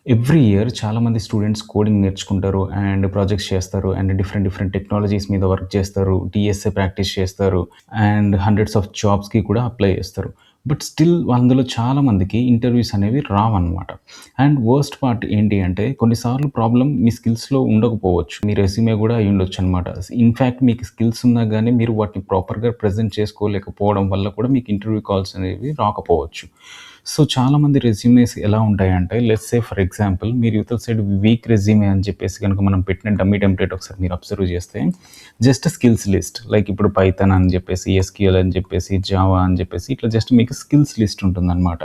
Every year చాలామంది students coding నేర్చుకుంటారు and projects చేస్తారు అండ్ డిఫరెంట్ డిఫరెంట్ టెక్నాలజీస్ మీద వర్క్ చేస్తారు. టీఎస్ఏ ప్రాక్టీస్ చేస్తారు అండ్ హండ్రెడ్స్ ఆఫ్ జాబ్స్‌కి కూడా అప్లై చేస్తారు. బట్ స్టిల్ అందులో చాలామందికి ఇంటర్వ్యూస్ అనేవి రావన్నమాట. అండ్ వర్స్ట్ పార్ట్ ఏంటి అంటే కొన్నిసార్లు ప్రాబ్లమ్ మీ స్కిల్స్‌లో ఉండకపోవచ్చు. మీ రెజ్యూమే కూడా అయ్యుండొచ్చనమాట. ఇన్‌ఫాక్ట్ మీకు స్కిల్స్ ఉన్నా గానీ మీరు వాటిని ప్రాపర్‌గా ప్రెజెంట్ చేసుకోలేకపోవడం వల్ల కూడా మీకు ఇంటర్వ్యూ కాల్స్ అనేవి రాకపోవచ్చు. సో, చాలామంది రెజ్యూమేస్ ఎలా ఉంటాయంటే లెట్స్ సే ఫర్ ఎగ్జాంపుల్ మీరు యువతల సైడ్ వీక్ రెజ్యూమే అని చెప్పేసి గనుక మనం పెట్టిన డమ్మీ టెంప్లేట్ ఒకసారి మీరు అబ్జర్వ్ చేస్తే జస్ట్ స్కిల్స్ లిస్ట్ లైక్ ఇప్పుడు పైథాన్ అని చెప్పేసి, ఎస్‌క్యూఎల్ అని చెప్పేసి, జావా అని చెప్పేసి ఇట్లా జస్ట్ మీకు స్కిల్స్ లిస్ట్ ఉంటుందనమాట.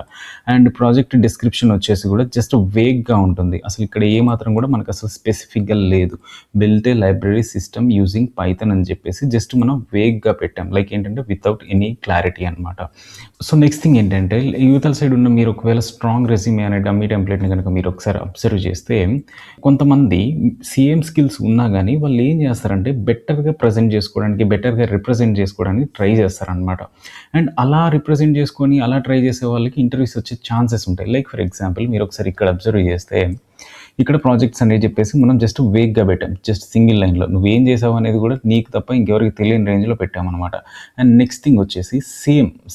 అండ్ ప్రాజెక్ట్ డిస్క్రిప్షన్ వచ్చేసి కూడా జస్ట్ వేగ్‌గా ఉంటుంది. అసలు ఇక్కడ ఏ మాత్రం కూడా మనకు అసలు స్పెసిఫిక్‌గా లేదు. Built a library system using Python అని చెప్పేసి జస్ట్ మనం వేగ్‌గా పెట్టాం. లైక్ ఏంటంటే వితౌట్ ఎనీ క్లారిటీ అనమాట. సో, నెక్స్ట్ థింగ్ ఏంటంటే యువతల సైడ్ ఉన్న మీరు ఒకవేళ స్ట్రాంగ్ రెజ్యూమే అనే డమ్మీ టెంప్లేట్‌ని గనుక మీరు ఒకసారి అబ్జర్వ్ చేస్తే కొంతమంది సేమ్ స్కిల్స్ ఉన్నా గానీ వాళ్ళు ఏం చేస్తారంటే బెటర్‌గా ప్రెజెంట్ చేసుకోవడానికి, బెటర్‌గా రిప్రజెంట్ చేసుకోవడానికి ట్రై చేస్తారనమాట. అండ్ అలా రిప్రజెంట్ చేసుకొని అలా ట్రై చేసే వాళ్ళకి ఇంటర్వ్యూస్ వచ్చే ఛాన్సెస్ ఉంటాయి. లైక్ ఫర్ ఎగ్జాంపుల్ మీరు ఒకసారి ఇక్కడ అబ్జర్వ్ చేస్తే ఇక్కడ ప్రాజెక్ట్స్ అనేవి చెప్పేసి మనం జస్ట్ వేగ్‌గా పెట్టాం. జస్ట్ సింగిల్ లైన్‌లో నువ్వేం చేసావు అనేది కూడా నీకు తప్ప ఇంకెవరికీ తెలియని రేంజ్‌లో పెట్టామనమాట. అండ్ నెక్స్ట్ థింగ్ వచ్చేసి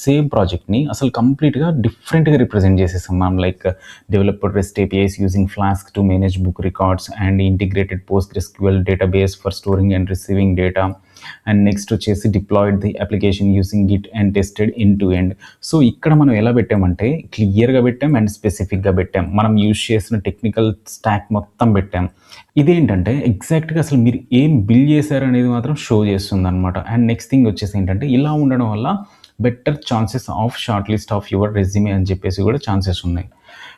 సేమ్ ప్రాజెక్ట్‌ని అసలు కంప్లీట్‌గా డిఫరెంట్‌గా రిప్రజెంట్ చేసేసాం మనం. Like developed REST APIs using Flask to manage book records and integrated PostgreSQL database for storing and receiving data. And next వచ్చేసి deployed the application using Git and tested end to end. So, ఇక్కడ మనం ఎలా పెట్టామంటే క్లియర్‌గా పెట్టాం and స్పెసిఫిక్‌గా పెట్టాం. మనం యూజ్ చేసిన టెక్నికల్ స్టాక్ మొత్తం పెట్టాం. ఇదేంటంటే ఎగ్జాక్ట్‌గా అసలు మీరు ఏం బిల్డ్ చేశారనేది మాత్రం షో చేస్తుందనమాట. అండ్ నెక్స్ట్ థింగ్ వచ్చేసి ఏంటంటే ఇలా ఉండడం వల్ల better chances of short list of your resume అని చెప్పేసి కూడా ఛాన్సెస్ ఉన్నాయి.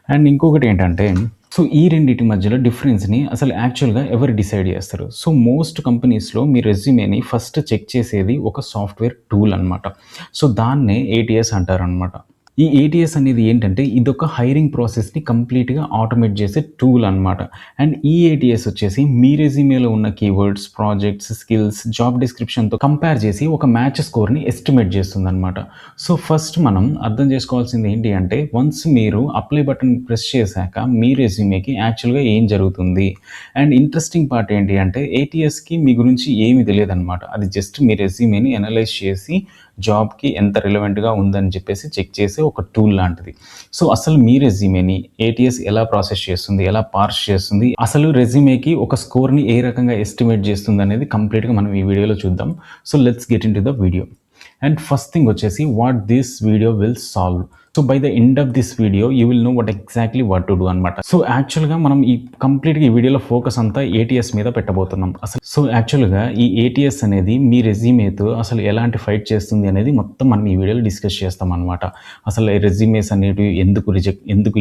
అండ్ ఇంకొకటి ఏంటంటే సో, ఈ రెండిటి మధ్యలో డిఫరెన్స్‌ని అసలు యాక్చువల్‌గా ఎవరు డిసైడ్ చేస్తారు? సో, మోస్ట్ కంపెనీస్‌లో మీ రెజ్యూమేని ఫస్ట్ చెక్ చేసేది ఒక సాఫ్ట్‌వేర్ టూల్ అనమాట. సో, దాన్నే ఏటీఎస్ అంటారనమాట. ఈ ఏటీఎస్ అనేది ఏంటంటే ఇదొక హైరింగ్ ప్రాసెస్‌ని కంప్లీట్‌గా ఆటోమేట్ చేసే టూల్ అనమాట. అండ్ ఈ ఏటీఎస్ వచ్చేసి మీ రెజ్యూమేలో ఉన్న కీవర్డ్స్, ప్రాజెక్ట్స్, స్కిల్స్, జాబ్ డిస్క్రిప్షన్‌తో కంపేర్ చేసి ఒక మ్యాచ్ స్కోర్‌ని ఎస్టిమేట్ చేస్తుందనమాట. సో, ఫస్ట్ మనం అర్థం చేసుకోవాల్సింది ఏంటి అంటే వన్స్ మీరు అప్లై బటన్ ప్రెస్ చేశాక మీ రెజ్యూమేకి యాక్చువల్‌గా ఏం జరుగుతుంది? అండ్ ఇంట్రెస్టింగ్ పార్ట్ ఏంటి అంటే ఏటీఎస్‌కి మీ గురించి ఏమీ తెలియదనమాట. అది జస్ట్ మీ రెజ్యూమేని అనలైజ్ చేసి జాబ్‌కి ఎంత రిలవెంట్‌గా ఉందని చెప్పేసి చెక్ చేసే ఒక టూల్ లాంటిది. సో, అసలు మీ రెజ్యూమేని ఏటీఎస్ ఎలా ప్రాసెస్ చేస్తుంది? ఎలా పార్స్ చేస్తుంది? అసలు రెజ్యూమేకి ఒక స్కోర్‌ని ఏ రకంగా ఎస్టిమేట్ చేస్తుందనేది కంప్లీట్‌గా మనం ఈ వీడియోలో చూద్దాం. So, let's get into the video. And first thing వచ్చేసి what this video will solve. So, by the end of this video you will know what to do అనమాట. సో, యాక్చువల్‌గా మనం ఈ కంప్లీట్‌గా ఈ వీడియోలో ఫోకస్ అంతా ఏటీఎస్ మీద పెట్టబోతున్నాం. సో, యాక్చువల్‌గా ఈ ఏటీఎస్ అనేది మీ రెజ్యూమేతో అసలు ఎలాంటి ఫైట్ చేస్తుంది అనేది మొత్తం మనం ఈ వీడియోలో డిస్కస్ చేస్తామనమాట. అసలు ఈ రెజ్యూమేస్ అనేటివి ఎందుకు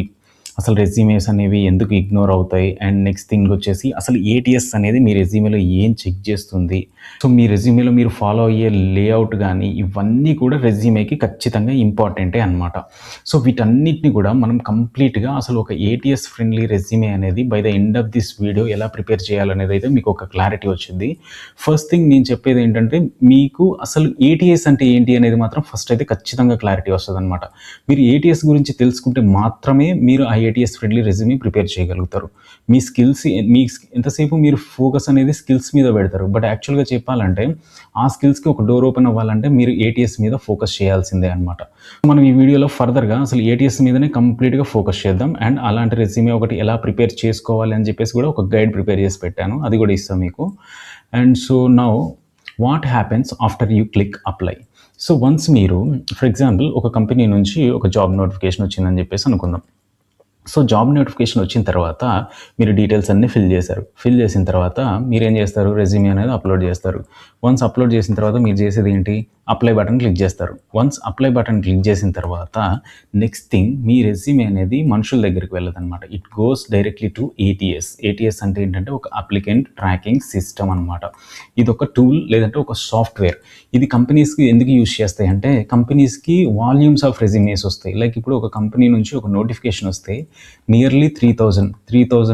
అసలు రెజ్యూమేస్ అనేవి ఎందుకు ఇగ్నోర్ అవుతాయి? అండ్ నెక్స్ట్ థింగ్ వచ్చేసి అసలు ఏటీఎస్ అనేది మీ రెజ్యూమేలో ఏం చెక్ చేస్తుంది? సో, మీ రెజ్యూమేలో మీరు ఫాలో అయ్యే లేఅవుట్ గానీ ఇవన్నీ కూడా రెజ్యూమేకి ఖచ్చితంగా ఇంపార్టెంటే అనమాట. సో, వీటన్నిటిని కూడా మనం కంప్లీట్‌గా అసలు ఒక ఏటీఎస్ ఫ్రెండ్లీ రెజ్యూమే అనేది by the end of this video ఎలా ప్రిపేర్ చేయాలనేది అయితే మీకు ఒక క్లారిటీ వచ్చిద్ది. ఫస్ట్ థింగ్ నేను చెప్పేది ఏంటంటే మీకు అసలు ఏటీఎస్ అంటే ఏంటి అనేది మాత్రం ఫస్ట్ అయితే ఖచ్చితంగా క్లారిటీ వస్తదనమాట. మీరు ఏటీఎస్ గురించి తెలుసుకుంటే మాత్రమే మీరు ఆ ఏటీఎస్ ఫ్రెండ్లీ రెజ్యూమే ప్రిపేర్ చేయగలుగుతారు. మీ స్కిల్స్ ఎంతసేపు మీరు ఫోకస్ అనేది స్కిల్స్ మీద పెడతారు. బట్ యాక్చువల్‌గా చెప్పాలంటే ఆ స్కిల్స్‌కి ఒక డోర్ ఓపెన్ అవ్వాలంటే మీరు ఏటీఎస్ మీద ఫోకస్ చేయాల్సిందే అనమాట. మనం ఈ వీడియోలో ఫర్దర్‌గా అసలు ఏటీఎస్ మీదనే కంప్లీట్‌గా ఫోకస్ చేద్దాం. అండ్ అలాంటి రెజ్యూమే ఒకటి ఎలా ప్రిపేర్ చేసుకోవాలి అని చెప్పేసి కూడా ఒక గైడ్ ప్రిపేర్ చేసి పెట్టాను. అది కూడా ఇస్తా మీకు. And so now what happens after you click apply. So, once మీరు ఫర్ ఎగ్జాంపుల్ ఒక కంపెనీ నుంచి ఒక జాబ్ నోటిఫికేషన్ వచ్చిందని చెప్పేసి అనుకుందాం. సో, జాబ్ నోటిఫికేషన్ వచ్చిన తర్వాత మీరు డీటెయిల్స్ అన్నీ ఫిల్ చేశారు. ఫిల్ చేసిన తర్వాత మీరేం చేస్తారు? రెజ్యూమే అనేది అప్లోడ్ చేస్తారు. వన్స్ అప్లోడ్ చేసిన తర్వాత మీరు చేసేది ఏంటి? అప్లై బటన్ క్లిక్ చేస్తారు. వన్స్ అప్లై బటన్ క్లిక్ చేసిన తర్వాత నెక్స్ట్ థింగ్ మీ రెజ్యూమే అనేది మనుషుల దగ్గరికి వెళ్ళదనమాట. It goes directly to ATS. ATS అంటే ఏంటంటే ఒక అప్లికెంట్ ట్రాకింగ్ సిస్టమ్ అనమాట. ఇదొక టూల్ లేదంటే ఒక సాఫ్ట్‌వేర్. ఇది కంపెనీస్‌కి ఎందుకు యూజ్ చేస్తాయి అంటే కంపెనీస్‌కి వాల్యూమ్స్ ఆఫ్ రెజ్యూమేస్ వస్తాయి. లైక్ ఇప్పుడు ఒక కంపెనీ నుంచి ఒక నోటిఫికేషన్ వస్తే నియర్లీ 3000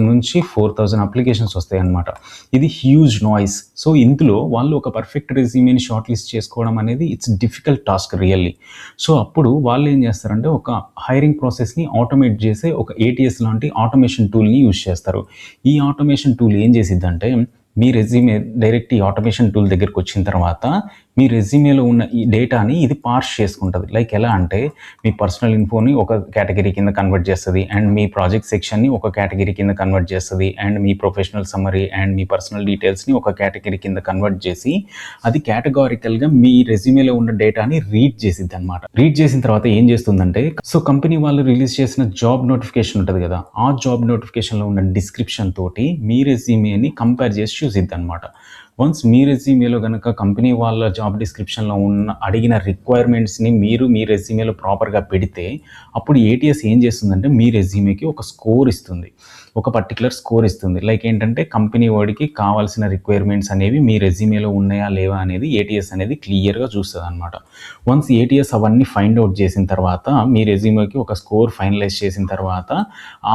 నుంచి 4000 అప్లికేషన్స్ వస్తాయన్నమాట. ఇది హ్యూజ్ నాయిస్. సో, ఇందులో వాళ్ళు ఒక పర్ఫెక్ట్ రెజ్యూమేని షార్ట్ లిస్ట్ చేసుకోవడం అనేది అనేది it's difficult task really. So అప్పుడు వాళ్ళు ఏం చేస్తారంటే ఒక హైరింగ్ ప్రాసెస్ని ఆటోమేట్ చేసే ఒక ఏటీఎస్ లాంటి ఆటోమేషన్ టూల్ని యూజ్ చేస్తారు. ఈ ఆటోమేషన్ టూల్ ఏం చేసిద్దంటే మీ రెజ్యూమే డైరెక్ట్ ఈ ఆటోమేషన్ టూల్ దగ్గరికి వచ్చిన తర్వాత మీ రెజ్యూమేలో ఉన్న ఈ డేటాని ఇది పార్స్ చేసుకుంటుంది. లైక్ ఎలా అంటే మీ పర్సనల్ ఇన్ఫోని ఒక కేటగిరీ కింద కన్వర్ట్ చేస్తుంది, అండ్ మీ ప్రాజెక్ట్ సెక్షన్ని ఒక కేటగిరీ కింద కన్వర్ట్ చేస్తుంది, అండ్ మీ ప్రొఫెషనల్ సమ్మరీ అండ్ మీ పర్సనల్ డీటెయిల్స్ని ఒక కేటగిరీ కింద కన్వర్ట్ చేసి అది కేటగారికల్గా మీ రెజ్యూమేలో ఉన్న డేటాని రీడ్ చేసిద్ది అనమాట. రీడ్ చేసిన తర్వాత ఏం చేస్తుందంటే సో కంపెనీ వాళ్ళు రిలీజ్ చేసిన జాబ్ నోటిఫికేషన్ ఉంటుంది కదా, ఆ జాబ్ నోటిఫికేషన్లో ఉన్న డిస్క్రిప్షన్ తోటి మీ రెజ్యూమేని కంపేర్ చేసి చూసిద్ది అనమాట. వన్స్ మీ రెజ్యూమేలో కనుక కంపెనీ వాళ్ళ జాబ్ డిస్క్రిప్షన్లో ఉన్న అడిగిన రిక్వైర్మెంట్స్ని మీరు మీ రెజ్యూమేలో ప్రాపర్గా పెడితే అప్పుడు ఏటీఎస్ ఏం చేస్తుందంటే మీ రెజ్యూమేకి ఒక స్కోర్ ఇస్తుంది, ఒక పర్టికులర్ స్కోర్ ఇస్తుంది. లైక్ ఏంటంటే కంపెనీ వాడికి కావాల్సిన రిక్వైర్మెంట్స్ అనేవి మీ రెజ్యూమేలో ఉన్నాయా లేవా అనేది ఏటీఎస్ అనేది క్లియర్గా చూస్తుంది అనమాట. వన్స్ ఏటీఎస్ అవన్నీ ఫైండ్ అవుట్ చేసిన తర్వాత మీ రెజ్యూమేకి ఒక స్కోర్ ఫైనలైజ్ చేసిన తర్వాత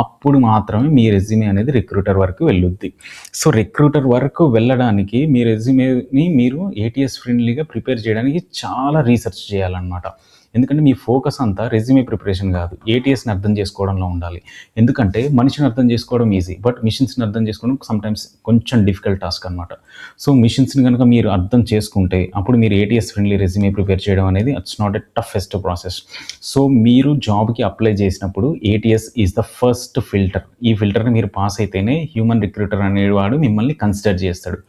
అప్పుడు మాత్రమే మీ రెజ్యూమే అనేది రిక్రూటర్ వరకు వెళ్ళుద్ది. సో రిక్రూటర్ వరకు వెళ్ళడానికి మీ రెజ్యూమేని మీరు ఏటీఎస్ ఫ్రెండ్లీగా ప్రిపేర్ చేయడానికి చాలా రీసెర్చ్ చేయాలన్నమాట. ఎందుకంటే మీ ఫోకస్ అంతా రెజ్యూమే ప్రిపరేషన్ కాదు, ఏటీఎస్ని అర్థం చేసుకోవడంలో ఉండాలి. ఎందుకంటే మనిషిని అర్థం చేసుకోవడం ఈజీ, బట్ మిషన్స్ని అర్థం చేసుకోవడం సమ్టైమ్స్ కొంచెం డిఫికల్ట్ టాస్క్ అనమాట. సో మిషన్స్ని కనుక మీరు అర్థం చేసుకుంటే అప్పుడు మీరు ఏటీఎస్ ఫ్రెండ్లీ రెజ్యూమే ప్రిపేర్ చేయడం అనేది it's not a toughest process. So మీరు జాబ్కి అప్లై చేసినప్పుడు ATS is the first filter. ఈ ఫిల్టర్ని మీరు పాస్ అయితేనే హ్యూమన్ రిక్రూటర్ అనేవాడు మిమ్మల్ని కన్సిడర్ చేస్తాడు.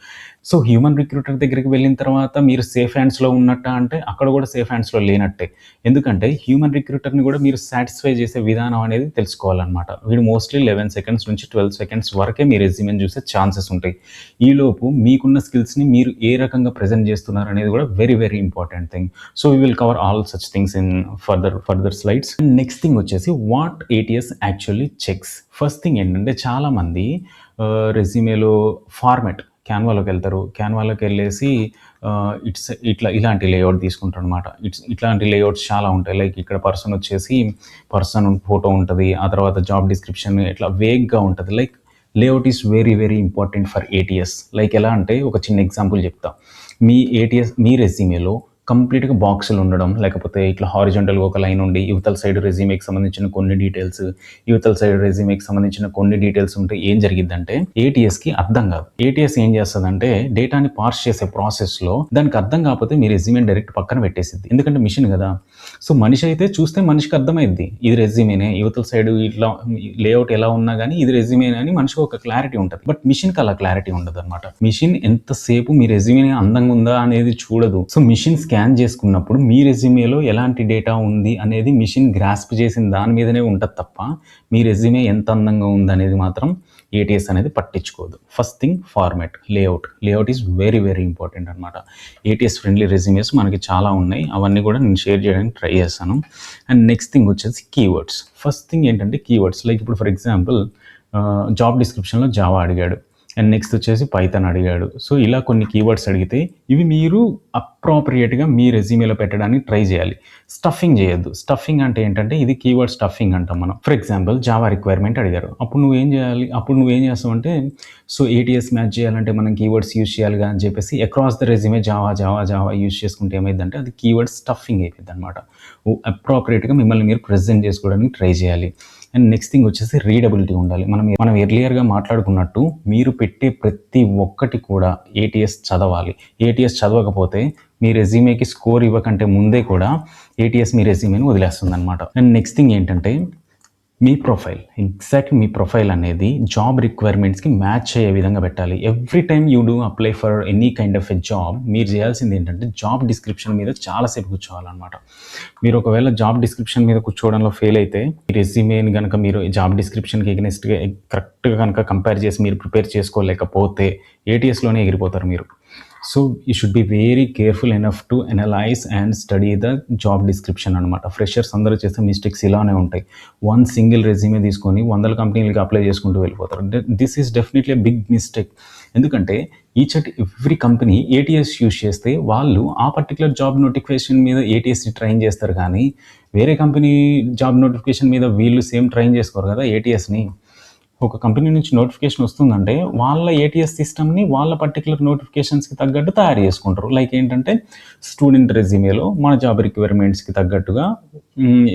సో హ్యూమన్ రిక్రూటర్ దగ్గరికి వెళ్ళిన తర్వాత మీరు సేఫ్ హ్యాండ్స్లో ఉన్నట్ట అంటే అక్కడ కూడా సేఫ్ హ్యాండ్స్లో లేనట్టే. ఎందుకంటే హ్యూమన్ రిక్రూటర్ని కూడా మీరు సాటిస్ఫై చేసే విధానం అనేది తెలుసుకోవాలన్నమాట. వీడు మోస్ట్లీ 11 సెకండ్స్ నుంచి 12 సెకండ్స్ వరకే మీ రెజ్యూమేని చూసే ఛాన్సెస్ ఉంటాయి. ఈలోపు మీకున్న స్కిల్స్ని మీరు ఏ రకంగా ప్రజెంట్ చేస్తున్నారు అనేది కూడా very very important thing. So we will cover all such things in further slides. Next thing వచ్చేసి what ATS actually checks. First thing ఏంటంటే చాలామంది రెజ్యూమేలో ఫార్మాట్ క్యాన్వాలోకి వెళ్తారు, క్యాన్వాలోకి వెళ్ళేసి ఇలాంటి లేఅవుట్ తీసుకుంటారు అనమాట. ఇట్లాంటి లేఅవుట్స్ చాలా ఉంటాయి. లైక్ ఇక్కడ పర్సన్ వచ్చేసి పర్సన్ ఫోటో ఉంటుంది, ఆ తర్వాత జాబ్ డిస్క్రిప్షన్ ఇట్లా వేగ్గా ఉంటుంది. Like layout is very very important for ATS. Like ఎలా అంటే ఒక చిన్న ఎగ్జాంపుల్ చెప్తా. మీ రెజ్యూమేలో కంప్లీట్గా బాక్సులు ఉండడం, లేకపోతే ఇట్లా హారిజాంటల్గా ఒక లైన్ ఉండి యువతల సైడ్ రెజ్యూమేకి సంబంధించిన కొన్ని డీటెయిల్స్, యువతల సైడ్ రెజ్యూమేకి సంబంధించిన కొన్ని డీటెయిల్స్ ఉంటే ఏం జరిగిద్దంటే ఏటీఎస్కి అర్థం కాదు. ఏటీఎస్ ఏం చేస్తుందంటే డేటాని పార్స్ చేసే ప్రాసెస్లో దానికి అర్థం కాకపోతే మీ రెజ్యూమేని డైరెక్ట్ పక్కన పెట్టేసిద్ది. ఎందుకంటే మిషన్ కదా. సో మనిషి అయితే చూస్తే మనిషికి అర్థమైద్ది ఇది రెజ్యూమేనే, యువతల సైడ్ ఇట్లా లేఅవుట్ ఎలా ఉన్నా కానీ ఇది రెజ్యూమేనే అని మనిషికి ఒక క్లారిటీ ఉంటుంది. బట్ మిషన్కి అలా క్లారిటీ ఉండదు అనమాట. మిషన్ ఎంతసేపు మీ రెజ్యూమే అందంగా ఉందా అనేది చూడదు. సో మిషన్ స్కాన్ చేసుకున్నప్పుడు మీ రెజ్యూమేలో ఎలాంటి డేటా ఉంది అనేది మిషన్ గ్రాస్ప్ చేసిన దాని మీదనే ఉంటుంది తప్ప మీ రెజ్యూమే ఎంత అందంగా ఉంది అనేది మాత్రం ఏటీఎస్ అనేది పట్టించుకోదు. First thing format, layout is very very important అనమాట. ఏటీఎస్ ఫ్రెండ్లీ రెజ్యూమేస్ మనకి చాలా ఉన్నాయి, అవన్నీ కూడా నేను షేర్ చేయడానికి ట్రై చేస్తాను. అండ్ నెక్స్ట్ థింగ్ వచ్చేసి కీవర్డ్స్. ఫస్ట్ థింగ్ ఏంటంటే కీవర్డ్స్. లైక్ ఇప్పుడు ఫర్ ఎగ్జాంపుల్ జాబ్ డిస్క్రిప్షన్లో జావా అడిగాడు, అండ్ నెక్స్ట్ వచ్చేసి పైథాన్ అడిగాడు. సో ఇలా కొన్ని కీవర్డ్స్ అడిగితే ఇవి మీరు అప్రాప్రియేట్గా మీ రెజ్యూమేలో పెట్టడానికి ట్రై చేయాలి. స్టఫింగ్ చేయొద్దు. స్టఫింగ్ అంటే ఏంటంటే ఇది కీవర్డ్ స్టఫింగ్ అంటాం మనం. ఫర్ ఎగ్జాంపుల్ జావా రిక్వైర్మెంట్ అడిగారు, అప్పుడు నువ్వేం చేయాలి, అప్పుడు నువ్వేం చేస్తావంటే సో ఏటీఎస్ మ్యాచ్ చేయాలంటే మనం కీవర్డ్స్ యూజ్ చేయాలిగా అని చెప్పేసి across the resume Java use చేసుకుంటే ఏమైందంటే అది కీవర్డ్ స్టఫింగ్ అయిపోయింది అనమాట. అప్రాప్రియేట్గా మిమ్మల్ని మీరు ప్రెజెంట్ చేసుకోవడానికి ట్రై చేయాలి. అండ్ నెక్స్ట్ థింగ్ వచ్చేసి రీడబిలిటీ ఉండాలి. మనం ఎర్లియర్గా మాట్లాడుకున్నట్టు మీరు పెట్టే ప్రతి ఒక్కటి కూడా ఏటీఎస్ చదవాలి. ఏటీఎస్ చదవకపోతే మీ రెజ్యూమేకి స్కోర్ ఇవ్వకంటే ముందే కూడా ఏటీఎస్ మీ రెజ్యూమేని వదిలేస్తుంది అనమాట. అండ్ నెక్స్ట్ థింగ్ ఏంటంటే మీ మీ ప్రొఫైల్ అనేది జాబ్ రిక్వైర్మెంట్స్కి మ్యాచ్ అయ్యే విధంగా పెట్టాలి. Every time you do apply for any kind of a job మీరు చేయాల్సింది ఏంటంటే జాబ్ డిస్క్రిప్షన్ మీద చాలాసేపు కూర్చోవాలన్నమాట. మీరు ఒకవేళ జాబ్ డిస్క్రిప్షన్ మీద కూర్చోవడంలో ఫెయిల్ అయితే మీ రెజ్యూమేని కనుక మీరు జాబ్ డిస్క్రిప్షన్కి ఎగనెస్ట్గా కరెక్ట్గా కనుక కంపేర్ చేసి మీరు ప్రిపేర్ చేసుకోలేకపోతే ఏటీఎస్లోనే ఎగిరిపోతారు మీరు. So you should be very careful enough to analyse and study the job description అనమాట. ఫ్రెషర్స్ అందరూ చేసే మిస్టేక్స్ ఇలానే ఉంటాయి. వన్ సింగిల్ రెజ్యూమే తీసుకొని 100 కంపెనీలకి అప్లై చేసుకుంటూ వెళ్ళిపోతారు. This is definitely a big mistake. ఎందుకంటే each and every company ATS use చేస్తే వాళ్ళు ఆ పర్టికులర్ జాబ్ నోటిఫికేషన్ మీద ఏటీఎస్ని ట్రైన్ చేస్తారు, కానీ వేరే కంపెనీ జాబ్ నోటిఫికేషన్ మీద వీళ్ళు సేమ్ ట్రైన్ చేసుకోరు కదా ఏటీఎస్ని. ఒక కంపెనీ నుంచి నోటిఫికేషన్ వస్తుందంటే వాళ్ళ ఏటీఎస్ సిస్టమ్‌ని వాళ్ళ పర్టిక్యులర్ నోటిఫికేషన్స్‌కి తగ్గట్టు తయారు చేసుకుంటారు. లైక్ ఏంటంటే స్టూడెంట్ రెజ్యూమేలో మన జాబ్ రిక్వైర్మెంట్స్‌కి తగ్గట్టుగా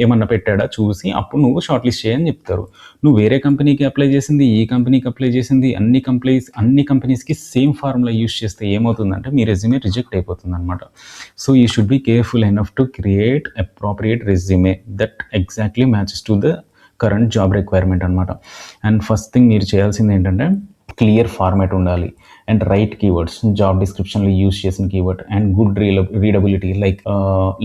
ఏమన్నా పెట్టాడా చూసి అప్పుడు నువ్వు షార్ట్ లిస్ట్ చెయ్యి అని చెప్తారు. నువ్వు వేరే కంపెనీకి అప్లై చేసింది, ఈ కంపెనీకి అప్లై చేసింది అన్ని కంపెనీస్‌కి సేమ్ ఫార్ములా యూజ్ చేస్తే ఏమవుతుందంటే మీ రెజ్యూమే రిజెక్ట్ అయిపోతుందనమాట. So you should be careful enough to create appropriate resume that exactly matches to the current job requirement అనమాట. అండ్ ఫస్ట్ థింగ్ మీరు చేయాల్సింది ఏంటంటే క్లియర్ ఫార్మాట్ ఉండాలి అండ్ రైట్ కీవర్డ్స్, జాబ్ డిస్క్రిప్షన్లో యూస్ చేసిన keyword and good readability like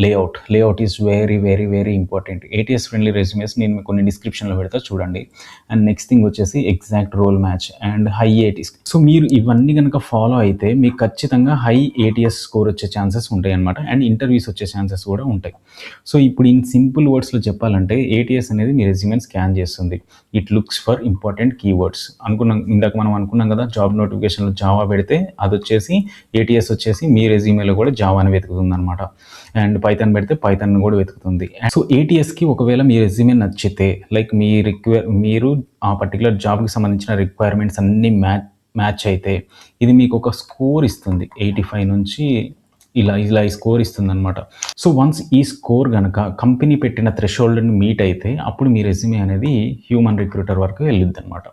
layout is very very very important. ATS friendly resumes నేను మీకు కొన్ని డిస్క్రిప్షన్లో పెడతా చూడండి. అండ్ నెక్స్ట్ థింగ్ వచ్చేసి exact role match and high ATS. So మీరు ఇవన్నీ కనుక ఫాలో అయితే మీకు ఖచ్చితంగా హై ఏటీఎస్ స్కోర్ వచ్చే ఛాన్సెస్ ఉంటాయి అనమాట. అండ్ ఇంటర్వ్యూస్ వచ్చే ఛాన్సెస్ కూడా ఉంటాయి. సో ఇప్పుడు ఇన్ సింపుల్ వర్డ్స్లో చెప్పాలంటే ఏటీఎస్ అనేది మీ రెజ్యూమెని స్కాన్ చేస్తుంది. It looks for important keywords. ఇందాక మనం అనుకున్నాం కదా, జాబ్ నోటిఫికేషన్లో జావా పెడితే అది వచ్చేసి ఏటీఎస్ వచ్చేసి మీ రెజ్యూమేలో కూడా జావాని వెతుకుతుంది అనమాట. అండ్ పైథాన్ పెడితే పైథాన్ కూడా వెతుకుతుంది. సో ఏటీఎస్కి ఒకవేళ మీ రెజ్యూమే నచ్చితే లైక్ మీరు ఆ పర్టికులర్ జాబ్కి సంబంధించిన రిక్వైర్మెంట్స్ అన్నీ మ్యాచ్ అయితే ఇది మీకు ఒక స్కోర్ ఇస్తుంది. 85 నుంచి ఇలా ఈ స్కోర్ ఇస్తుంది అనమాట. సో వన్స్ ఈ స్కోర్ కనుక కంపెనీ పెట్టిన థ్రెషోల్డ్ని మీట్ అయితే అప్పుడు మీ రెజ్యూమే అనేది హ్యూమన్ రిక్రూటర్ వరకు వెళ్ళిద్ది అనమాట.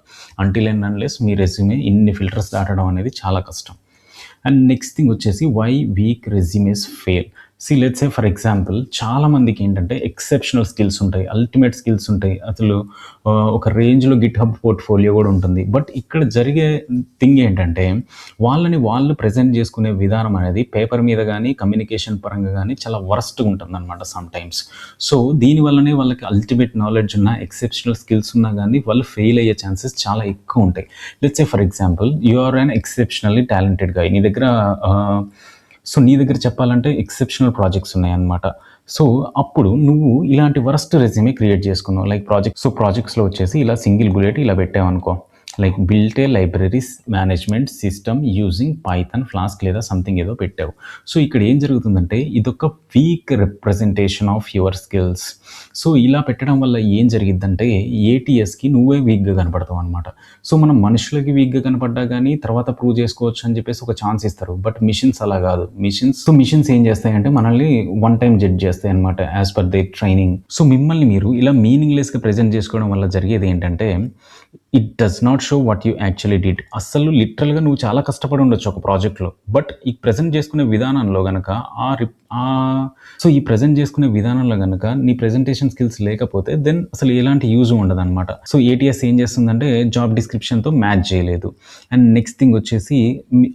అంటిల్ అండ్ అన్లెస్ మీ రెజ్యూమే ఇన్ని ఫిల్టర్స్ దాటడం అనేది చాలా కష్టం. అండ్ నెక్స్ట్ థింగ్ వచ్చేసి why weak resumes fail. Let's say for example చాలామందికి ఏంటంటే ఎక్సెప్షనల్ స్కిల్స్ ఉంటాయి, అల్టిమేట్ స్కిల్స్ ఉంటాయి, అసలు ఒక రేంజ్లో గిట్ హబ్ పోర్ట్ఫోలియో కూడా ఉంటుంది. బట్ ఇక్కడ జరిగే థింగ్ ఏంటంటే వాళ్ళు ప్రజెంట్ చేసుకునే విధానం అనేది పేపర్ మీద కానీ కమ్యూనికేషన్ పరంగా కానీ చాలా వరస్ట్గా ఉంటుంది అనమాట సమ్ టైమ్స్. సో దీనివల్లనే వాళ్ళకి అల్టిమేట్ నాలెడ్జ్ ఉన్న ఎక్సెప్షనల్ స్కిల్స్ ఉన్నా కానీ వాళ్ళు ఫెయిల్ అయ్యే ఛాన్సెస్ చాలా ఎక్కువ ఉంటాయి. Let's say for example you are an exceptionally talented గా, నీ దగ్గర చెప్పాలంటే ఎక్సెప్షనల్ ప్రాజెక్ట్స్ ఉన్నాయన్నమాట. సో అప్పుడు నువ్వు ఇలాంటి వరస్ట్ రెజ్యూమే క్రియేట్ చేసుకున్నావు. లైక్ ప్రాజెక్ట్స్లో వచ్చేసి ఇలా సింగిల్ బుల్లెట్ ఇలా పెట్టావనుకో, like built a libraries management system using Python Flask లేదా సంథింగ్ ఏదో పెట్టావు. సో ఇక్కడ ఏం జరుగుతుందంటే ఇదొక weak representation of your skills. So ఇలా పెట్టడం వల్ల ఏం జరిగిద్దంటే ఏటీఎస్కి నువ్వే వీక్గా కనపడతావు అనమాట. సో మనం మనుషులకి వీక్గా కనపడ్డా కానీ తర్వాత ప్రూవ్ చేసుకోవచ్చు అని చెప్పేసి ఒక ఛాన్స్ ఇస్తారు. బట్ మిషన్స్ అలా కాదు. మిషన్స్ ఏం చేస్తాయంటే మనల్ని వన్ టైం జడ్జ్ చేస్తాయి అనమాట as per they training. So మిమ్మల్ని మీరు ఇలా మీనింగ్లెస్గా ప్రజెంట్ చేసుకోవడం వల్ల జరిగేది ఏంటంటే it does not show what you actually did. అస్సలు లిటరల్గా నువ్వు చాలా కష్టపడి ఉండొచ్చు ఒక ప్రాజెక్ట్లో, బట్ ఈ ప్రజెంట్ చేసుకునే విధానంలో కనుక ఈ ప్రజెంట్ చేసుకునే విధానంలో కనుక నీ ప్రజెంటేషన్ స్కిల్స్ లేకపోతే దెన్ అసలు ఎలాంటి యూజ్ ఉండదు అనమాట. సో ఏటీఎస్ ఏం చేస్తుందంటే జాబ్ డిస్క్రిప్షన్తో మ్యాచ్ చేయలేదు. అండ్ నెక్స్ట్ థింగ్ వచ్చేసి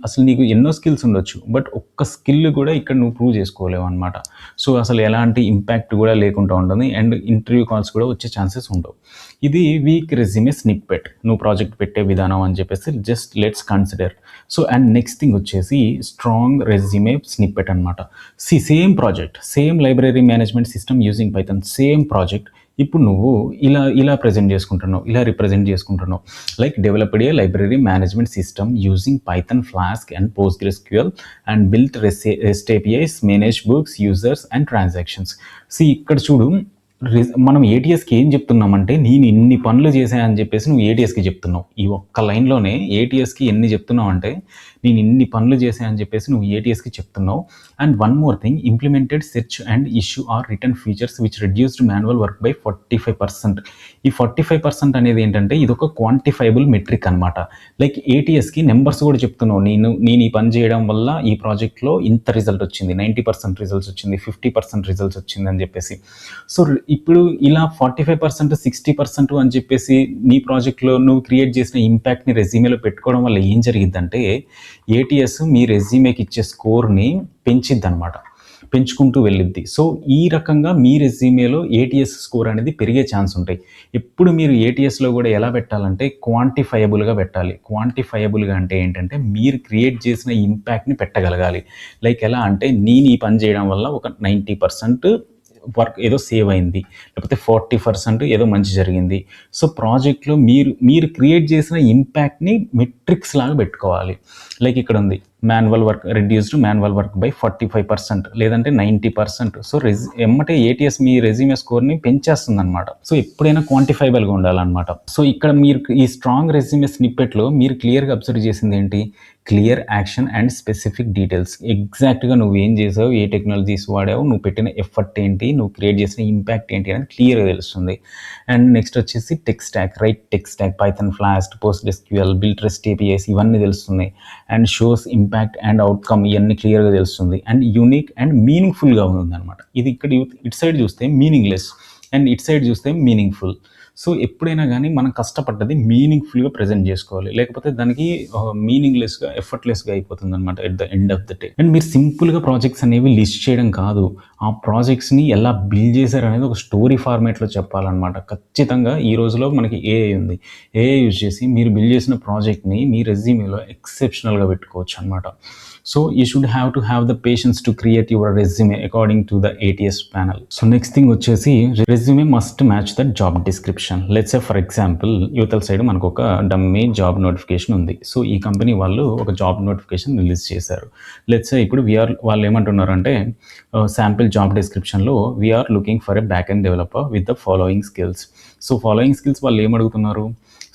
అసలు నీకు ఎన్నో స్కిల్స్ ఉండొచ్చు, బట్ ఒక్క స్కిల్ కూడా ఇక్కడ నువ్వు ప్రూవ్ చేసుకోలేవు అనమాట. సో అసలు ఎలాంటి ఇంపాక్ట్ కూడా లేకుండా ఉంటుంది. అండ్ ఇంటర్వ్యూ కాల్స్ కూడా వచ్చే ఛాన్సెస్ ఉండవు. ఇది వీక్ రెజ్యూమే స్నిప్పెట్, నువ్వు ప్రాజెక్ట్ పెట్టే విధానం అని చెప్పేసి just let's consider. So and next thing వచ్చేసి స్ట్రాంగ్ రెజ్యూమే స్నిప్పెట్ అనమాట. Same project, same library management system using Python, same project. ఇప్పుడు నువ్వు ఇలా రిప్రజెంట్ చేసుకుంటున్నావు like developed a library management system using Python flask and PostgreSQL and built REST APIs, manage books, users and transactions. ఇక్కడ చూడు, మనం ఏటీఎస్కి ఏం చెప్తున్నామంటే నేను ఇన్ని పనులు చేశానని చెప్పేసి నువ్వు ఏటీఎస్కి చెప్తున్నావు. ఈ ఒక్క లైన్లోనే ఏటీఎస్కి ఎన్ని చెప్తున్నావు అంటే నేను ఇన్ని పనులు చేశానని చెప్పేసి నువ్వు ఏటీఎస్కి చెప్తున్నావు. And one more thing, implemented search and issue or return features which reduced manual work by 45%. ఈ 45% అనేది ఏంటంటే ఇది ఒక క్వాంటిఫైబుల్ మెట్రిక్ అనమాట. లైక్ ఏటీఎస్కి నెంబర్స్ కూడా చెప్తున్నావు. నేను ఈ పని చేయడం వల్ల ఈ ప్రాజెక్ట్లో ఇంత రిజల్ట్ వచ్చింది, 90% రిజల్ట్స్ వచ్చింది, 50% రిజల్ట్స్ వచ్చింది అని చెప్పేసి. సో ఇప్పుడు ఇలా 45%, 60% అని చెప్పేసి నీ ప్రాజెక్ట్లో నువ్వు క్రియేట్ చేసిన ఇంపాక్ట్ని రెజ్యూమేలో పెట్టుకోవడం వల్ల ఏం జరిగిద్దంటే ఏటీఎస్ మీ రెజ్యూమేకి ఇచ్చే స్కోర్ని పెంచుకుంటూ వెళ్ళిద్ది. సో ఈ రకంగా మీ రెజ్యూమేలో ఏటీఎస్ స్కోర్ అనేది పెరిగే ఛాన్స్ ఉంటాయి. ఎప్పుడు మీరు ఏటీఎస్లో కూడా ఎలా పెట్టాలంటే క్వాంటిఫైయబుల్గా పెట్టాలి. క్వాంటిఫైయబుల్గా అంటే ఏంటంటే మీరు క్రియేట్ చేసిన ఇంపాక్ట్ని పెట్టగలగాలి. లైక్ ఎలా అంటే నేను ఈ పని చేయడం వల్ల ఒక 90% వర్క్ ఏదో సేవ్ అయింది, లేకపోతే 40% ఏదో మంచి జరిగింది. సో ప్రాజెక్ట్లో మీరు క్రియేట్ చేసిన ఇంపాక్ట్ని మెట్రిక్స్ లాగా పెట్టుకోవాలి. లైక్ ఇక్కడ ఉంది manual work reduced manual work by 45% లేదంటే 90%. సో ఎమ్మటే ఏటీఎస్ మీ రెజ్యూమే స్కోర్ని పెంచేస్తుంది అనమాట. సో ఎప్పుడైనా క్వాంటిఫైబుల్గా ఉండాలన్నమాట. సో ఇక్కడ మీరు ఈ స్ట్రాంగ్ రెజ్యూమే స్నిప్పెట్లో మీరు క్లియర్గా అబ్జర్వ్ చేసింది ఏంటి? Clear action and specific details. ఎగ్జాక్ట్గా నువ్వు ఏం చేసావు, ఏ టెక్నాలజీస్ వాడావు, నువ్వు పెట్టిన ఎఫర్ట్ ఏంటి, నువ్వు క్రియేట్ చేసిన ఇంపాక్ట్ ఏంటి అనేది క్లియర్గా తెలుస్తుంది. అండ్ నెక్స్ట్ వచ్చేసి tech stock, right tech stock, Python, flask, PostgreSQL, build REST APIs ఇవన్నీ తెలుస్తుంది. And shows impact and outcome ఇవన్నీ క్లియర్గా తెలుస్తుంది. అండ్ యూనిక్ అండ్ మీనింగ్ఫుల్గా ఉందన్నమాట. ఇది ఇక్కడ ఇటు సైడ్ చూస్తే మీనింగ్లెస్ అండ్ ఇటు సైడ్ చూస్తే మీనింగ్ఫుల్. సో ఎప్పుడైనా కానీ మనం కష్టపడ్డది మీనింగ్ఫుల్గా ప్రజెంట్ చేసుకోవాలి, లేకపోతే దానికి మీనింగ్లెస్గా ఎఫర్ట్లెస్గా అయిపోతుంది అనమాట at the end of the day. And మీరు సింపుల్గా ప్రాజెక్ట్స్ అనేవి లిస్ట్ చేయడం కాదు, ఆ ప్రాజెక్ట్స్ని ఎలా బిల్డ్ చేశారు అనేది ఒక స్టోరీ ఫార్మేట్లో చెప్పాలన్నమాట. ఖచ్చితంగా ఈ రోజులో మనకి ఏఐ ఉంది, ఏఐ యూజ్ చేసి మీరు బిల్డ్ చేసిన ప్రాజెక్ట్ని మీ రెజ్యూమేలో ఎక్సెప్షనల్గా పెట్టుకోవచ్చు అనమాట. So you should have to have the patience to create your resume according to the ATS panel. So next thing వచ్చేసి resume must match the job description. Let's say for example యువతల side మనకు ఒక dummy job notification ఉంది. So ఈ company వాళ్ళు ఒక job notification release చేశారు. Let's say ఇప్పుడు వాళ్ళు ఏమంటున్నారు అంటే శాంపిల్ జాబ్ డిస్క్రిప్షన్లో we are looking for a back end developer with the following skills. So following skills వాళ్ళు ఏమడుగుతున్నారు?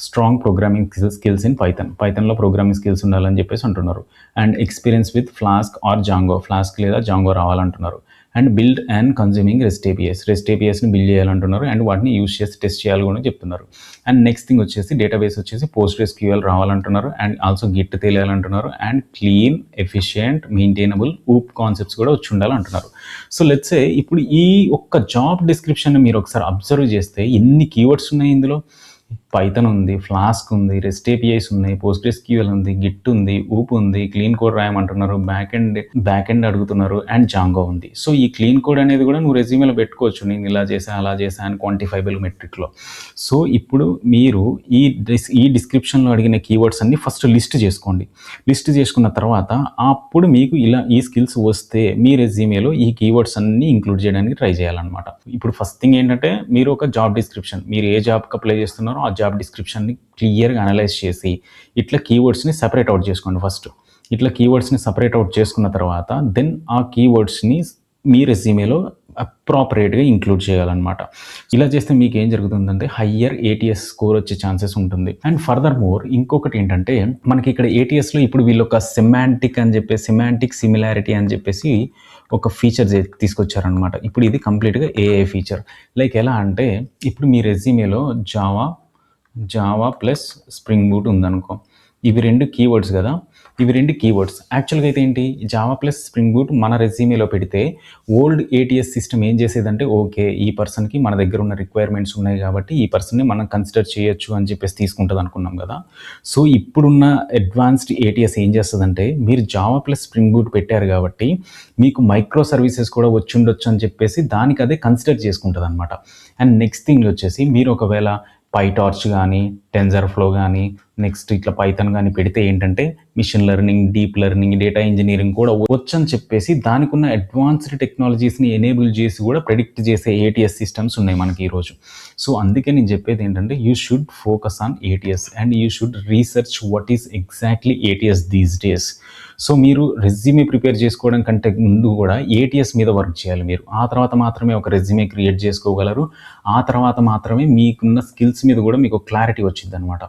స్ట్రాంగ్ ప్రోగ్రామింగ్ స్కిల్స్ ఇన్ పైథాన్లో ప్రోగ్రామింగ్ స్కిల్స్ ఉండాలని చెప్పేసి అంటున్నారు. And experience with Flask or Django, Flask లేదా జాంగో రావాలంటున్నారు. And build and consuming REST APIsని build చేయాలంటున్నారు. And వాటిని యూజ్ చేసి టెస్ట్ చేయాలి కూడా చెప్తున్నారు. అండ్ నెక్స్ట్ థింగ్ వచ్చేసి డేటాబేస్ వచ్చేసి PostgreSQL రావాలంటున్నారు. అండ్ ఆల్సో గిట్ తెలియాలంటున్నారు. And clean, efficient, maintainable, OOP concepts కూడా వచ్చి ఉండాలంటున్నారు. సో లెట్స్ సే ఇప్పుడు ఈ ఒక్క జాబ్ డిస్క్రిప్షన్ మీరు ఒకసారి అబ్జర్వ్ చేస్తే ఎన్ని కీవర్డ్స్ ఉన్నాయి ఇందులో. పైథాన్ ఉంది, ఫ్లాస్క్ ఉంది, REST APIs ఉన్నాయి, PostgreSQL ఉంది, గిట్ ఉంది, ఊప్ ఉంది, క్లీన్ కోడ్ రాయమంటున్నారు, బ్యాక్ ఎండ్ అడుగుతున్నారు, అండ్ జాంగో ఉంది. సో ఈ క్లీన్ కోడ్ అనేది కూడా నువ్వు రెజ్యూమేలో పెట్టుకోవచ్చు, నేను ఇలా చేసా అలా చేసా అని క్వాంటిఫైబుల్ మెట్రిక్లో. సో ఇప్పుడు మీరు ఈ డిస్క్రిప్షన్లో అడిగిన కీవర్డ్స్ అన్ని ఫస్ట్ లిస్ట్ చేసుకోండి. లిస్ట్ చేసుకున్న తర్వాత అప్పుడు మీకు ఇలా ఈ స్కిల్స్ వస్తే మీ రెజ్యూమేలో ఈ కీవర్డ్స్ అన్ని ఇంక్లూడ్ చేయడానికి ట్రై చేయాలన్నమాట. ఇప్పుడు ఫస్ట్ థింగ్ ఏంటంటే మీరు ఒక జాబ్ డిస్క్రిప్షన్, మీరు ఏ జాబ్కి అప్లై చేస్తున్నారో ఆ జాబ్ డిస్క్రిప్షన్ని క్లియర్గా అనలైజ్ చేసి ఇట్లా కీవర్డ్స్ని సపరేట్ అవుట్ చేసుకోండి. ఫస్ట్ ఇట్లా కీవర్డ్స్ని సపరేట్ అవుట్ చేసుకున్న తర్వాత దెన్ ఆ కీవర్డ్స్ని మీ రెజ్యూమేలో అప్రాపరేట్గా ఇంక్లూడ్ చేయాలన్నమాట. ఇలా చేస్తే మీకు ఏం జరుగుతుందంటే హయ్యర్ ATS స్కోర్ వచ్చే ఛాన్సెస్ ఉంటుంది. అండ్ ఫర్దర్ మోర్ ఇంకొకటి ఏంటంటే మనకి ఇక్కడ ATSలో ఇప్పుడు వీళ్ళు ఒక సెమాంటిక్ సిమిలారిటీ అని చెప్పేసి ఒక ఫీచర్ తీసుకొచ్చారనమాట. ఇప్పుడు ఇది కంప్లీట్గా AI ఫీచర్. లైక్ ఎలా అంటే ఇప్పుడు మీ రెజ్యూమేలో జావా ప్లస్ స్ప్రింగ్ బూట్ ఉందనుకో, ఇవి రెండు కీవర్డ్స్ కదా. ఇవి రెండు కీవర్డ్స్ యాక్చువల్గా అయితే ఏంటి, జావా ప్లస్ స్ప్రింగ్ బూట్ మన రెజ్యూమేలో పెడితే ఓల్డ్ ATS సిస్టమ్ ఏం చేసేదంటే ఓకే ఈ పర్సన్కి మన దగ్గర ఉన్న రిక్వైర్మెంట్స్ ఉన్నాయి కాబట్టి ఈ పర్సన్ని మనం కన్సిడర్ చేయొచ్చు అని చెప్పేసి తీసుకుంటుంది అనుకున్నాం కదా. సో ఇప్పుడున్న అడ్వాన్స్డ్ ATS ఏం చేస్తుందంటే మీరు జావా ప్లస్ స్ప్రింగ్ బూట్ పెట్టారు కాబట్టి మీకు మైక్రో సర్వీసెస్ కూడా వచ్చి ఉండొచ్చు అని చెప్పేసి దానికి అదే కన్సిడర్ చేసుకుంటుంది అనమాట. అండ్ నెక్స్ట్ థింగ్ వచ్చేసి మీరు ఒకవేళ PyTorch కానీ, TensorFlow కానీ, నెక్స్ట్ ఇట్లా పైథాన్ కానీ పెడితే ఏంటంటే machine learning, deep learning, data engineering కూడా వచ్చని చెప్పేసి దానికి ఉన్న అడ్వాన్స్డ్ టెక్నాలజీస్ని ఎనేబుల్ చేసి కూడా ప్రెడిక్ట్ చేసే ATS సిస్టమ్స్ ఉన్నాయి మనకి ఈరోజు. సో అందుకే నేను చెప్పేది ఏంటంటే you should focus on ATS and you should research what is exactly ATS these days. So మీరు రెజ్యూమే ప్రిపేర్ చేసుకోవడం కంటే ముందు కూడా ATS మీద వర్క్ చేయాలి మీరు. ఆ తర్వాత మాత్రమే ఒక రెజ్యూమే క్రియేట్ చేసుకోగలరు. ఆ తర్వాత మాత్రమే మీకున్న స్కిల్స్ మీద కూడా మీకు క్లారిటీ వచ్చింది అనమాట.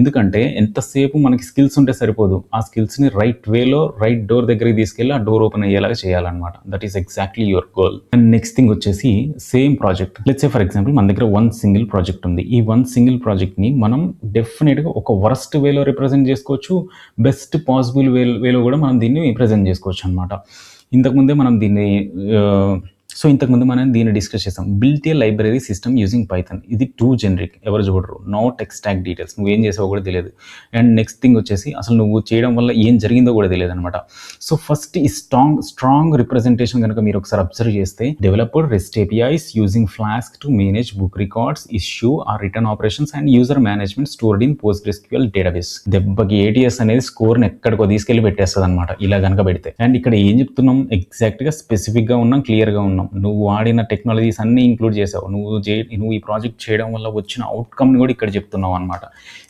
ఎందుకంటే ఎంతసేపు మనకి స్కిల్స్ ఉంటే సరిపోదు, ఆ స్కిల్స్ని రైట్ వేలో రైట్ డోర్ దగ్గరికి తీసుకెళ్ళి ఆ డోర్ ఓపెన్ అయ్యేలాగా చేయాలన్నమాట. That is exactly your goal. And next thing వచ్చేసి same project. Let's say for example మన దగ్గర వన్ సింగిల్ ప్రాజెక్ట్ ఉంది. ఈ వన్ సింగిల్ ప్రాజెక్ట్ని మనం డెఫినెట్గా ఒక వర్స్ట్ వేలో రిప్రజెంట్ చేసుకోవచ్చు, బెస్ట్ పాసిబుల్ వేలో కూడా మనం దీన్ని ప్రజెంట్ చేసుకోవచ్చు అనమాట. ఇంతకుముందే మనం దీన్ని డిస్కస్ చేస్తాం. Built a library system using Python. ఇది టూ జనరిక్, ఎవరు చూడరు, నో టెక్ స్టాక్ డీటెయిల్స్, నువ్వేం చేసావో కూడా తెలియదు. అండ్ నెక్స్ట్ థింగ్ వచ్చేసి అసలు నువ్వు చేయడం వల్ల ఏం జరిగిందో కూడా తెలియదు అనమాట. సో ఫస్ట్ ఈ స్ట్రాంగ్ రిప్రజెంటేషన్ కనుక మీరు ఒకసారి అబ్జర్వ్ చేస్తే developed REST APIs using Flask to manage book records, issue or return operations and user management stored in PostgreSQL database. దెబ్బకి ATS అనేది స్కోర్ని ఎక్కడికో తీసుకెళ్ళి పెట్టేస్తుంది అనమాట ఇలా కనుక పెడితే. అండ్ ఇక్కడ ఏం చెప్తున్నాం, ఎగ్జాక్ట్గా స్పెసిఫిక్గా ఉన్నాం, క్లియర్గా ఉన్నాం. చెప్తున్నాం. నువ్వు వాడిన టెక్నాలజీస్ అన్నీ ఇంక్లూడ్ చేసావు. నువ్వు ఈ ప్రాజెక్ట్ చేయడం వల్ల వచ్చిన అవుట్‌కమ్‌ని కూడా ఇక్కడ చెప్తున్నావనమాట.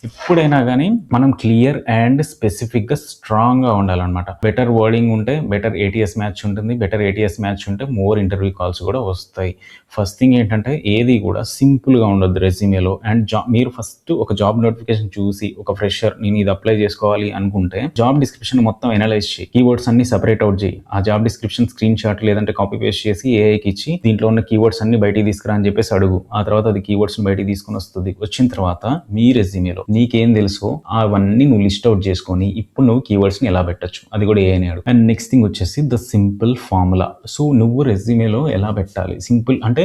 ఎప్పుడైనా గానీ మనం క్లియర్ అండ్ స్పెసిఫిక్‌గా స్ట్రాంగ్‌గా ఉండాలనమాట. బెటర్ వర్డింగ్ ఉంటే బెటర్ ఏటీఎస్ మ్యాచ్ ఉంటుంది. బెటర్ ఏటీఎస్ మ్యాచ్ ఉంటే మోర్ ఇంటర్వ్యూ కాల్స్ కూడా వస్తాయి. ఫస్ట్ థింగ్ ఏంటంటే ఏది కూడా సింపుల్‌గా ఉండొద్దు రెజ్యూమేలో. అండ్ మీరు ఫస్ట్ ఒక జాబ్ నోటిఫికేషన్ చూసి ఒక ఫ్రెషర్ నేను ఇది అప్లై చేసుకోవాలి అనుకుంటే జాబ్ డిస్క్రిప్షన్ మొత్తం అనలైజ్ చేయి. కీవర్డ్స్ అన్ని సెపరేట్ అవుట్ చేయి. ఆ జాబ్ డిస్క్రిప్షన్ స్క్రీన్ షాట్ లేదంటే కాపీ పేస్ట్ చేసి ఏఐకి ఇచ్చి దీంట్లో ఉన్న కీవర్డ్స్ అన్ని బయటికి తీసుకురా అని చెప్పేసి అడుగు. ఆ తర్వాత అది కీవర్డ్స్ బయటికి తీసుకొని వస్తుంది. వచ్చిన తర్వాత మీ రెజ్యూమేలో నీకేం తెలుసో అవన్నీ నువ్వు లిస్ట్ అవుట్ చేసుకొని ఇప్పుడు నువ్వు కీవర్డ్స్ ని ఎలా పెట్టొచ్చు అది కూడా ఏఐని అడుగు. అండ్ నెక్స్ట్ థింగ్ వచ్చేసి ద సింపుల్ ఫార్ములా. సో నువ్వు రెజ్యూమేలో ఎలా పెట్టాలి సింపుల్ అంటే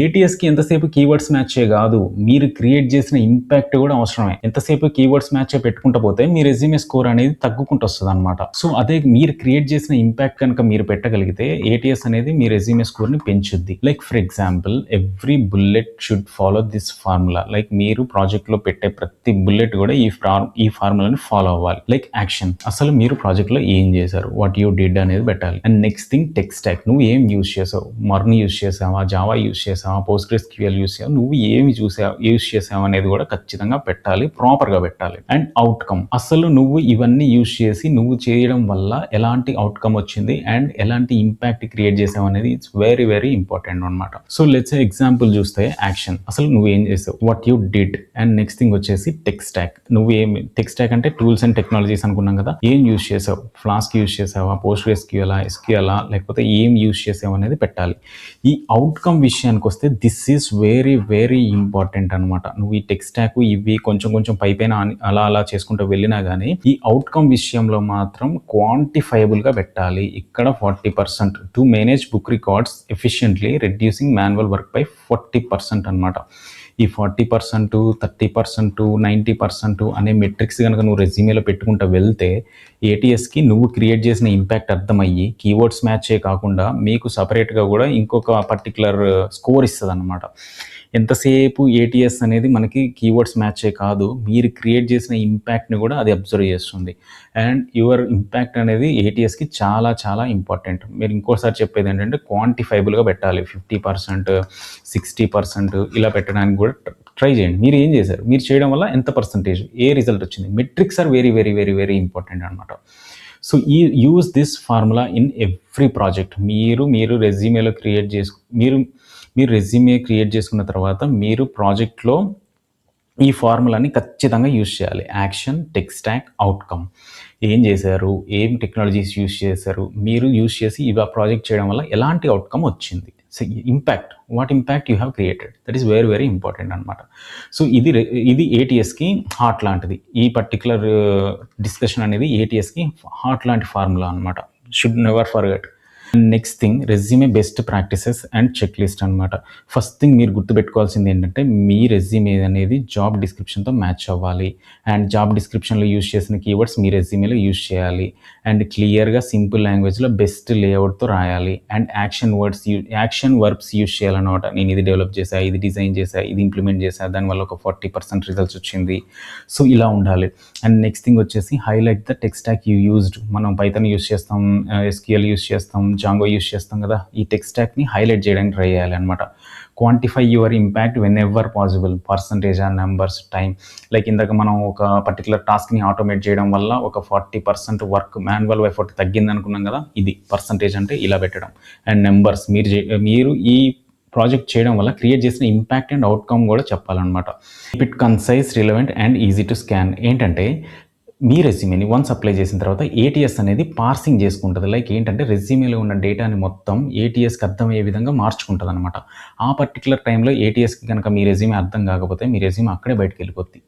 ఏటీఎస్ కి ఎంతసేపు కీవర్డ్స్ మ్యాచే కాదు, మీరు క్రియేట్ చేసిన ఇంపాక్ట్ కూడా అవసరమే. ఎంతసేపు కీవర్డ్స్ మ్యాచ్ పెట్టుకుంటూ పోతే మీ రెజ్యూమే స్కోర్ అనేది తగ్గుకుంటూ వస్తుంది అనమాట. సో అదే మీరు క్రియేట్ చేసిన ఇంపాక్ట్ కనుక మీరు పెట్టగలిగితే ఏటీఎస్ అనేది మీ రెజ్యూమే స్కోర్ ని పెంచుద్ది. Like for example every bullet should follow this formula. Like మీరు ప్రాజెక్ట్ లో పెట్టే ప్రతి బుల్లెట్ కూడా ఈ ఫార్ములాని ఫాలో అవ్వాలి. లైక్ యాక్షన్, అసలు మీరు ప్రాజెక్ట్ లో ఏం చేశారు, వాట్ యూ డిడ్ అనేది పెట్టాలి. And next thing tech stock, నువ్వు ఏం యూస్ చేసావు, మర్న్ యూస్ చేసావా, జావా యూస్ చేసావా, పోస్ట్గ్రెస్క్యూఎల్ యూస్ చేసావా, నువ్వు ఏమి యూస్ చేసావు అనేది కూడా ఖచ్చితంగా పెట్టాలి, ప్రాపర్ గా పెట్టాలి. అండ్ అవుట్కమ్, అసలు నువ్వు ఇవన్నీ యూస్ చేసి నువ్వు చేయడం వల్ల ఎలాంటి అవుట్కమ్ వచ్చింది అండ్ ఎలాంటి ఇంపాక్ట్ క్రియేట్ చేసావు అనేది ఇట్స్ వెరీ వెరీ ఇంపార్టెంట్ అనమాట. సో లెట్స్ ఎగ్జాంపుల్ చూస్తే యాక్షన్, అసలు నువ్వు ఏం చేసావు, what you did. And next thing వచ్చేసి టెక్ స్టాక్, నువ్వు ఏమి టెక్ స్టాక్ అంటే టూల్స్ అండ్ టెక్నాలజీస్ అనుకున్నాం కదా, ఏం యూస్ చేసావు, ఫ్లాస్క్ యూస్ చేసావా, పోస్ట్గ్రెస్క్యూఎల్, ఎస్క్యూఎల్ లేకపోతే ఏం యూస్ చేసావు అనేది పెట్టాలి. ఈ అవుట్కమ్ విషయానికి వస్తే this is very very important అనమాట. నువ్వు ఈ టెక్ స్టాక్ ఇవి కొంచెం కొంచెం పైపైన అలా అలా చేసుకుంటూ వెళ్ళినా కానీ ఈ అవుట్కమ్ విషయంలో మాత్రం క్వాంటిఫైబుల్ గా పెట్టాలి. ఇక్కడ 40% to manage book records efficiently reducing manual work by 40% అనమాట. ఈ 40%, 30%, 90% అనే మెట్రిక్స్ కనుక నువ్వు రెజ్యూమేలో పెట్టుకుంటూ వెళ్తే ఏటీఎస్కి నువ్వు క్రియేట్ చేసిన ఇంపాక్ట్ అర్థమయ్యి కీవర్డ్స్ మ్యాచే కాకుండా మీకు సపరేట్గా కూడా ఇంకొక పర్టికులర్ స్కోర్ ఇస్తుంది అనమాట. ఎంతసేపు ఏటీఎస్ అనేది మనకి కీవర్డ్స్ మ్యాచే కాదు, మీరు క్రియేట్ చేసిన ఇంపాక్ట్ని కూడా అది అబ్జర్వ్ చేస్తుంది. అండ్ యువర్ ఇంపాక్ట్ అనేది ఏటీఎస్కి చాలా చాలా ఇంపార్టెంట్. మీరు ఇంకోసారి చెప్పేది ఏంటంటే క్వాంటిఫైబుల్గా పెట్టాలి. 50%, 60% ఇలా పెట్టడానికి కూడా ట్రై చేయండి. మీరు ఏం చేశారు, మీరు చేయడం వల్ల ఎంత పర్సంటేజ్, ఏ రిజల్ట్ వచ్చింది, metrics are very very very very important అనమాట. So use this formula in every project. మీరు రెజ్యూమేలో మీరు రెజ్యూమే క్రియేట్ చేసుకున్న తర్వాత మీరు ప్రాజెక్ట్లో ఈ ఫార్ములాని ఖచ్చితంగా యూజ్ చేయాలి. యాక్షన్, టెక్ స్టాక్, అవుట్కమ్, ఏం చేశారు, ఏం టెక్నాలజీస్ యూజ్ చేశారు, మీరు యూజ్ చేసి ఇవి ప్రాజెక్ట్ చేయడం వల్ల ఎలాంటి అవుట్కమ్ వచ్చింది, so impact, what impact you have created, that is very very important అనమాట. సో ఇది ఏటీఎస్కి హార్ట్ లాంటిది. ఈ పర్టికులర్ డిస్కషన్ అనేది ఏటీఎస్కి హార్ట్ లాంటి ఫార్ములా అనమాట. Should never forget. Next thing resume best practices and checklist అనమాట. ఫస్ట్ థింగ్ మీరు గుర్తుపెట్టుకోవాల్సింది ఏంటంటే మీ రెజ్యూమే అనేది జాబ్ డిస్క్రిప్షన్తో మ్యాచ్ అవ్వాలి. అండ్ జాబ్ డిస్క్రిప్షన్లో యూజ్ చేసిన కీవర్డ్స్ మీ రెజ్యూమేలో యూజ్ చేయాలి. అండ్ క్లియర్గా సింపుల్ లాంగ్వేజ్లో బెస్ట్ లేఅవుట్తో రాయాలి. అండ్ యాక్షన్ వర్బ్స్ యూజ్ చేయాలన్నమాట. నేను ఇది డెవలప్ చేశా, ఇది డిజైన్ చేశా, ఇది ఇంప్లిమెంట్ చేశా, దానివల్ల ఒక 40% రిజల్ట్స్ వచ్చింది. సో ఇలా ఉండాలి. అండ్ నెక్స్ట్ థింగ్ వచ్చేసి highlight the tech stack you used. మనం పైథాన్ యూజ్ చేస్తాం, ఎస్క్యూఎల్ యూజ్ చేస్తాం, జాంగో యూజ్ చేస్తాం కదా, ఈ టెక్ స్టాక్ని హైలైట్ చేయడానికి ట్రై చేయాలి అనమాట. Quantify your impact whenever possible, percentage or numbers, time. Like ఇందాక మనం ఒక పర్టికులర్ టాస్క్ని ఆటోమేట్ చేయడం వల్ల ఒక 40% వర్క్ మాన్యువల్ ఎఫర్ట్ తగ్గింది అనుకున్నాం కదా, ఇది పర్సంటేజ్ అంటే ఇలా పెట్టడం. అండ్ నెంబర్స్, మీరు ఈ ప్రాజెక్ట్ చేయడం వల్ల క్రియేట్ చేసిన ఇంపాక్ట్ అండ్ అవుట్కమ్ కూడా చెప్పాలన్నమాట. It concise, relevant and easy to scan. ఏంటంటే మీ రెజ్యూమేని వన్స్ అప్లై చేసిన తర్వాత ఏటీఎస్ అనేది పార్సింగ్ చేసుకుంటుంది. లైక్ ఏంటంటే రెజ్యూమేలో ఉన్న డేటాని మొత్తం ఏటీఎస్కి అర్థమయ్యే విధంగా మార్చుకుంటుంది అనమాట. ఆ పర్టికులర్ టైంలో ఏటీఎస్కి కనుక మీ రెజ్యూమే అర్థం కాకపోతే మీ రెజ్యూమే అక్కడే బయటకు వెళ్ళిపోద్ది.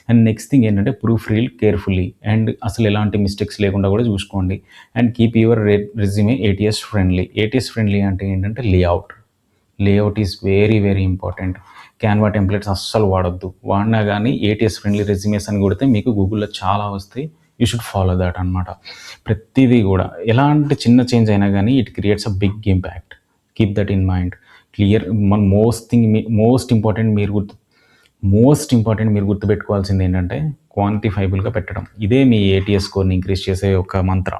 అండ్ నెక్స్ట్ థింగ్ ఏంటంటే ప్రూఫ్ రీడ్ కేర్ఫుల్లీ అండ్ అసలు ఎలాంటి మిస్టేక్స్ లేకుండా కూడా చూసుకోండి. And keep your resume ATS friendly. ATS friendly అంటే ఏంటంటే layout is very very important. Canva templates అస్సలు వాడొద్దు. వాడినా కానీ ఏటీఎస్ ఫ్రెండ్లీ రెజ్యూమేస్ అని కొడితే మీకు గూగుల్లో చాలా వస్తాయి. యూ షుడ్ ఫాలో దాట్ అనమాట. ప్రతిదీ కూడా ఎలాంటి చిన్న చేంజ్ అయినా కానీ it creates a big impact. Keep that in mind. Clear. Most important మీరు గుర్తుపెట్టుకోవాల్సింది ఏంటంటే క్వాంటిఫైబుల్గా పెట్టడం. ఇదే మీ ఏటీఎస్ స్కోర్ని ఇంక్రీజ్ చేసే ఒక మంత్ర.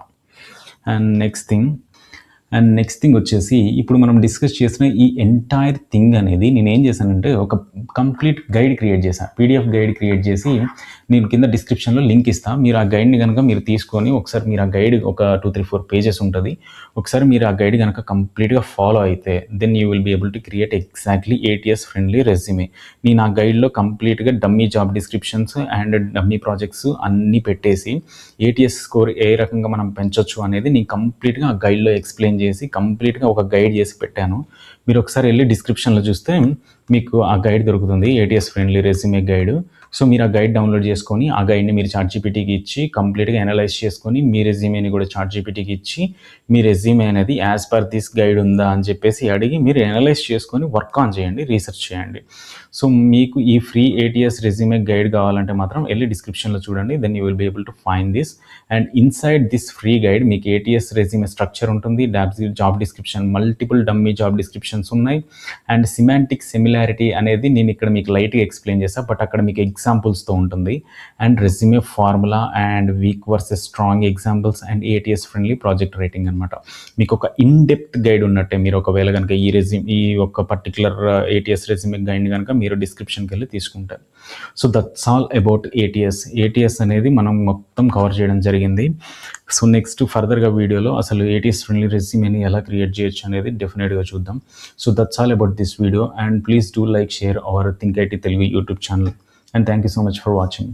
And next thing and next thing వచ్చేసి ఇప్పుడు మనం డిస్కస్ చేసిన ఈ ఎంటైర్ థింగ్ అనేది నేనేం చేశానంటే ఒక కంప్లీట్ గైడ్ క్రియేట్ చేశాను. పీడిఎఫ్ గైడ్ క్రియేట్ చేసి నేను కింద డిస్క్రిప్షన్లో లింక్ ఇస్తాను. మీరు ఆ గైడ్ని కనుక మీరు తీసుకొని ఒకసారి మీరు ఆ గైడ్ ఒక 2, 3, 4 పేజెస్ ఉంటుంది. ఒకసారి మీరు ఆ గైడ్ కనుక కంప్లీట్గా ఫాలో అయితే then you will be able to create exactly ATS friendly resume. నేను ఆ గైడ్లో కంప్లీట్గా dummy job descriptions and dummy projects అన్నీ పెట్టేసి ATS స్కోర్ ఏ రకంగా మనం పెంచొచ్చు అనేది నేను కంప్లీట్గా ఆ గైడ్లో ఎక్స్ప్లెయిన్ చేసి కంప్లీట్గా ఒక గైడ్ చేసి పెట్టాను. మీరు ఒకసారి వెళ్ళి డిస్క్రిప్షన్లో చూస్తే మీకు ఆ గైడ్ దొరుకుతుంది, ATS friendly resume guide. So మీరు ఆ గైడ్ డౌన్లోడ్ చేసుకొని ఆ గైడ్ని మీరు ChatGPTకి ఇచ్చి కంప్లీట్గా అనలైజ్ చేసుకొని మీ రెజ్యూమేని కూడా ChatGPTకి ఇచ్చి మీ రెజ్యూమే అనేది యాజ్ పర్ దిస్ గైడ్ ఉందా అని చెప్పేసి అడిగి మీరు అనలైజ్ చేసుకొని వర్క్ ఆన్ చేయండి, రీసెర్చ్ చేయండి. సో మీకు ఈ ఫ్రీ ATS రెజ్యూమే గైడ్ కావాలంటే మాత్రం వెళ్ళి డిస్క్రిప్షన్లో చూడండి. Then you will be able to find this. And inside this free guide మీకు ATS రెజ్యూమే స్ట్రక్చర్ ఉంటుంది, job description, multiple dummy job descriptions ఉన్నాయి. అండ్ సిమాంటిక్ సిమిలారిటీ అనేది నేను ఇక్కడ మీకు లైట్గా ఎక్స్ప్లెయిన్ చేస్తాను, బట్ అక్కడ మీకు ఎగ్జాంపుల్స్తో ఉంటుంది. And resume formula and weak versus strong examples and ATS friendly project writing అనమాట. మీకు ఒక ఇన్ డెప్త్ గైడ్ ఉన్నట్టే. మీరు ఒకవేళ కనుక ఈ ఒక పర్టికులర్ ATS రెజ్యూమే గైడ్ కనుక మీరు డిస్క్రిప్షన్కి వెళ్ళి తీసుకుంటారు. So that's all about ATS అనేది మనం మొత్తం కవర్ చేయడం జరిగింది. సో నెక్స్ట్ ఫర్దర్గా వీడియోలో అసలు ATS ఫ్రెండ్లీ రెజ్యూమేని ఎలా క్రియేట్ చేయొచ్చు అనేది డెఫినెట్గా చూద్దాం. So that's all about this video and please do like, share our think IT Telugu YouTube channel. And thank you so much for watching.